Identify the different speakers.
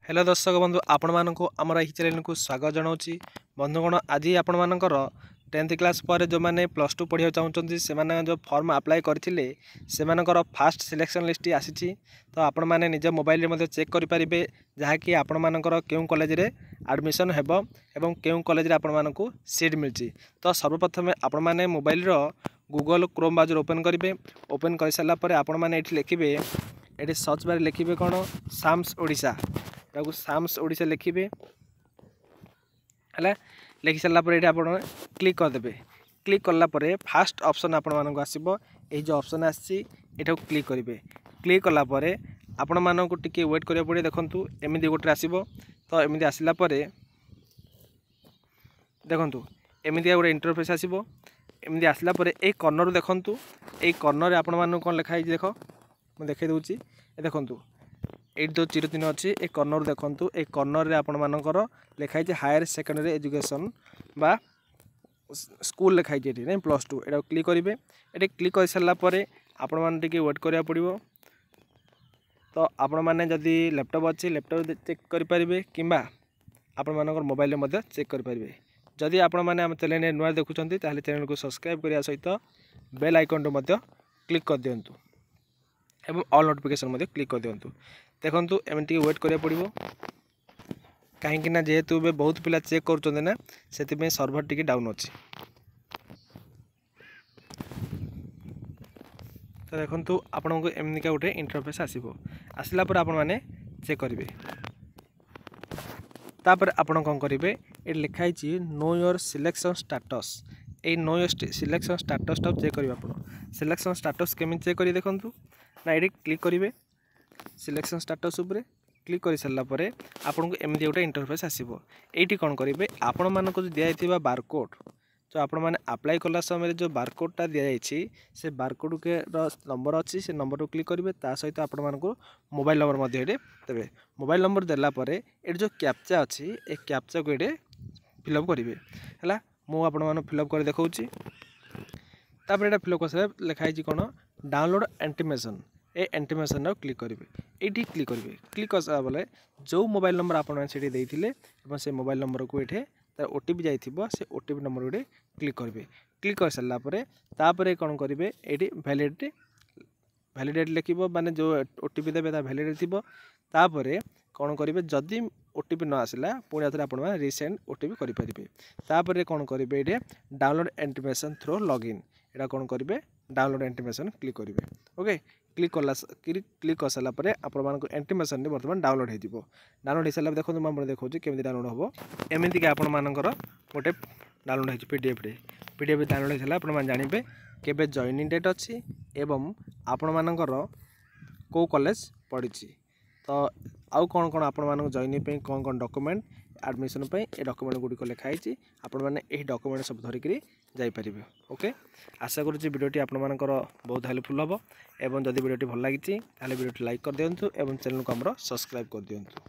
Speaker 1: Hello दर्शक बंधु आपण मानक आमर यही चैनल को स्वागत जनाऊँगी बंधुगण। आज आपण मानकर 10th क्लास पर जो मैंने +2 पढ़ा चाहते से जो फॉर्म अप्लाई करते से फास्ट सिलेक्शन लिस्ट आसी। तो आपण मैंने निज मोबाइल में चेक करेंगे जहाँकि आपण मानकर क्यों कॉलेज रे एडमिशन हेबो एवं क्यों कॉलेज रे आपण मानकु सीट मिलची। तो सर्वप्रथम आपण मैंने mobile Google Chrome browser open करेंगे। ओपन कर सारा पर आपण मैंने लिखे ये सर्च बार लिखे कौन साम्स ओडिशा साम्स ओडिशा लिखे है। लिखि सारापर ये आप क्लिक करदे। क्लिक कलापर फास्ट ऑप्शन आपण मानक आसो ये जो ऑप्शन आसी क्लिक करेंगे। क्लिक कलापर आपण मानक टिके वेट करा पड़े। देखु एमती गोटे आसो। तो एमती आसला देखु एमती गोटे इंटरफेस आसो। एमती आसला ये कर्नर देखु ये कर्नर आपण मानक कौन लिखाई देख मुझे देखा दूसरी देखु ये जो चिर चिन्ह अच्छी ये कर्नर देखु। ये कर्नर रे आपण मानकर लिखाई हायर सेकेंडरी एजुकेशन बा स्कूल लिखाई नहीं +2 ये क्लिक करेंगे। ये क्लिक कर सारापर आपण मैंने वेट करा पड़ो। तो आपण मैंने जदि लैपटॉप अच्छी लैपटॉप चेक करेंगे कि आपण मानकर मोबाइल में चेक करेंगे। जदि आपण मैंने आम चैनल नुआ देखुं ताहले चैनल को सब्सक्राइब करने सहित बेल आइकन क्लिक कर दिंतु एवं ऑल नोटिफिकेशन क्लिक कर दिंतु। देखु एमती वेट करा पड़ो कहीं जेहेतु बहुत पिला चेक कर से सर्भर टी डाउन अच्छी। तो देखु आपण को एमनिका गोटे इंटरफेस आसो। आसला पर आपण मैंने चेक करेंगे। तापर आपण कौन करेंगे ये लिखाई नो योर सिलेक्शन स्टाटस। ये नो योर सिलेक्शन स्टाटस टाक चेक करेंगे। आप सिलेक्शन स्टाटस केमी चेक करेंगे देखूँ ना ये क्लिक करेंगे। सिलेक्शन स्टाटस उपर क्लिक कर सारापर आपन को एमती गोटे इंटरफेस आसो। ये कौन करेंगे आपण मानक दिखाई बारकोड जो आपण मैंने अप्लाई कला समय जो बारकोडटा दिखाई से बारकोड के नंबर अच्छी से नंबर को क्लिक करेंगे। ता सहित आपण मानक मोबाइल नंबर देवे। मोबाइल नंबर देलापर ये जो कैप्चा अच्छी ये कैप्चा को ये फिलअप करेंगे है। मुझे आपण मैंने फिलअप कर देखा ये फिलअप कर लिखाई कौन डाउनलोड एंटीमेशन। ये एंटीमेशन क्लिक करेंगे। ये क्लिक करेंगे। क्लिक कर सारा बेले जो मोबाइल नंबर आपने से मोबाइल नंबर को ये तार ओटीपी जाइए से ओटीपी नंबर गोटे क्लिक करेंगे। क्लिक कर सारापर कौन करेंगे ये वैलिडेट लिखे माने जो ओटीपी देवे वैलिडेट थी। तापर कौन करेंगे जदि ओटीपी न आसला पुणी आउे आप रिसेंड ओटीपी करेंगे। तापर कौन करेंगे ये डाउनलोड एंटीमेशन थ्रो लॉगिन यहाँ कौन करेंगे डाउनलोड एंटीमेशन क्लिक करेंगे। ओके क्लिक कर सारापर आपको एंटीमेशन बर्तमान डाउनलोड हो डाउनलोड हो सारा देखो मुझे देखा केमी डाउनलोड हम एमती आप गोटे डाउनलोड हो पीडीएफ डाउनलोड हो सारा आप जानते केबे जॉइनिंग डेट अच्छी एवं आपण मानकर को कॉलेज पड़ी। तो आउ कौन कौन आपण मानक जॉइनिंग कौन कौन डॉक्यूमेंट एडमिशन ये डॉक्यूमेंट गुड़िक लिखाई आपण मैंने यही डॉक्यूमेंट सब धरिकी जापर। ओके आशा करुँच वीडियोटी आपण मानकर बहुत हेल्पफुल हम। एवं जदि वीडियोटी भल लगी वीडियोटी लाइक कर दिंतु एवं चैनल को आमर सब्सक्राइब कर दिंतु।